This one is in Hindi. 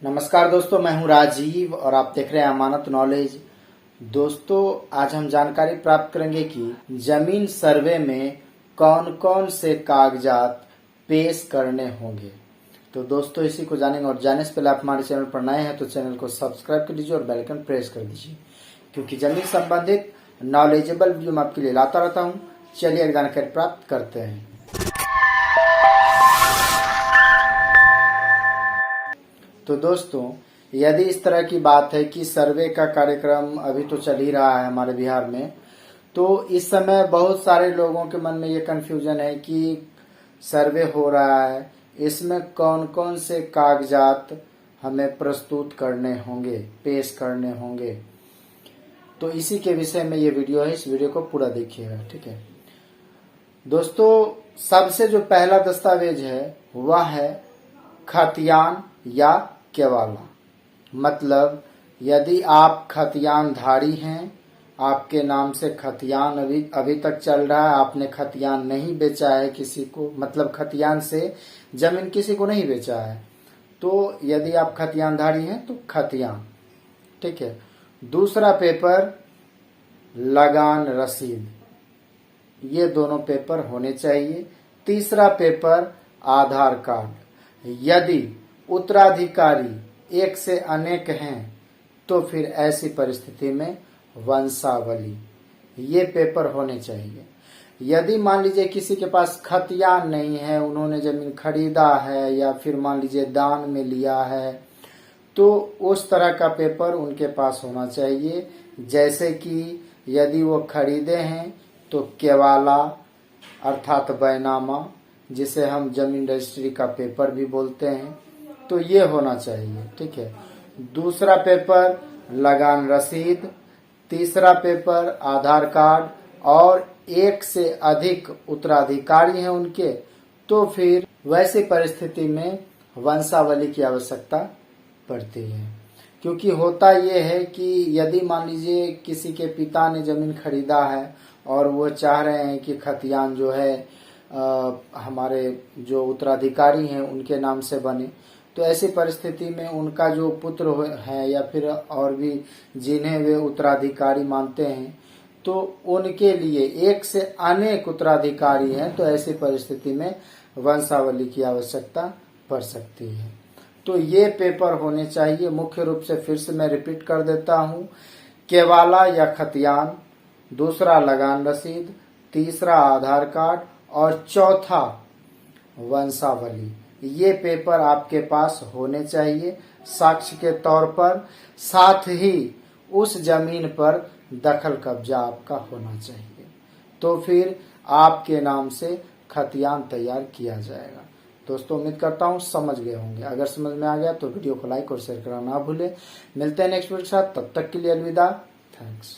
नमस्कार दोस्तों, मैं हूं राजीव और आप देख रहे हैं अमानत नॉलेज। दोस्तों, आज हम जानकारी प्राप्त करेंगे कि जमीन सर्वे में कौन कौन से कागजात पेश करने होंगे। तो दोस्तों, इसी को जानेंगे और जानने से पहले आप हमारे चैनल पर नए हैं तो चैनल को सब्सक्राइब कर लीजिए और बेल आइकन प्रेस कर दीजिए, क्योंकि जमीन संबंधित नॉलेजेबल वीडियो मैं आपके लिए लाता रहता हूँ। चलिए जानकारी प्राप्त करते हैं। तो दोस्तों, यदि इस तरह की बात है कि सर्वे का कार्यक्रम अभी तो चल ही रहा है हमारे बिहार में, तो इस समय बहुत सारे लोगों के मन में ये कन्फ्यूजन है कि सर्वे हो रहा है, इसमें कौन कौन से कागजात हमें प्रस्तुत करने होंगे, पेश करने होंगे। तो इसी के विषय में ये वीडियो है, इस वीडियो को पूरा देखिएगा, ठीक है दोस्तों। सबसे जो पहला दस्तावेज है वह है खतियान या केवाला। मतलब यदि आप खतियानधारी हैं, आपके नाम से खतियान अभी तक चल रहा है, आपने खतियान नहीं बेचा है किसी को, मतलब खतियान से जमीन किसी को नहीं बेचा है, तो यदि आप खतियानधारी हैं तो खतियान, ठीक है। दूसरा पेपर लगान रसीद, ये दोनों पेपर होने चाहिए। तीसरा पेपर आधार कार्ड। यदि उत्तराधिकारी एक से अनेक हैं तो फिर ऐसी परिस्थिति में वंशावली, ये पेपर होने चाहिए। यदि मान लीजिए किसी के पास खतियान नहीं है, उन्होंने जमीन खरीदा है या फिर मान लीजिए दान में लिया है, तो उस तरह का पेपर उनके पास होना चाहिए। जैसे कि यदि वो खरीदे हैं तो केवाला अर्थात बैनामा, जिसे हम जमीन रजिस्ट्री का पेपर भी बोलते हैं, तो ये होना चाहिए, ठीक है। दूसरा पेपर लगान रसीद, तीसरा पेपर आधार कार्ड, और एक से अधिक उत्तराधिकारी हैं उनके, तो फिर वैसी परिस्थिति में वंशावली की आवश्यकता पड़ती है। क्योंकि होता ये है कि यदि मान लीजिए किसी के पिता ने जमीन खरीदा है और वो चाह रहे हैं कि खतियान जो है हमारे जो उत्तराधिकारी हैं उनके नाम से बने, तो ऐसी परिस्थिति में उनका जो पुत्र है या फिर और भी जिन्हें वे उत्तराधिकारी मानते हैं, तो उनके लिए एक से अनेक उत्तराधिकारी हैं, तो ऐसी परिस्थिति में वंशावली की आवश्यकता पड़ सकती है। तो ये पेपर होने चाहिए मुख्य रूप से। फिर से मैं रिपीट कर देता हूँ, केवाला या खतियान, दूसरा लगान रसीद, तीसरा आधार कार्ड और चौथा वंशावली। ये पेपर आपके पास होने चाहिए साक्ष्य के तौर पर। साथ ही उस जमीन पर दखल कब्जा आपका होना चाहिए, तो फिर आपके नाम से खतियान तैयार किया जाएगा। दोस्तों, उम्मीद करता हूँ समझ गए होंगे। अगर समझ में आ गया तो वीडियो को लाइक और शेयर करना ना भूलें। मिलते हैं नेक्स्ट वीडियो के साथ, तब तक के लिए अलविदा। थैंक्स।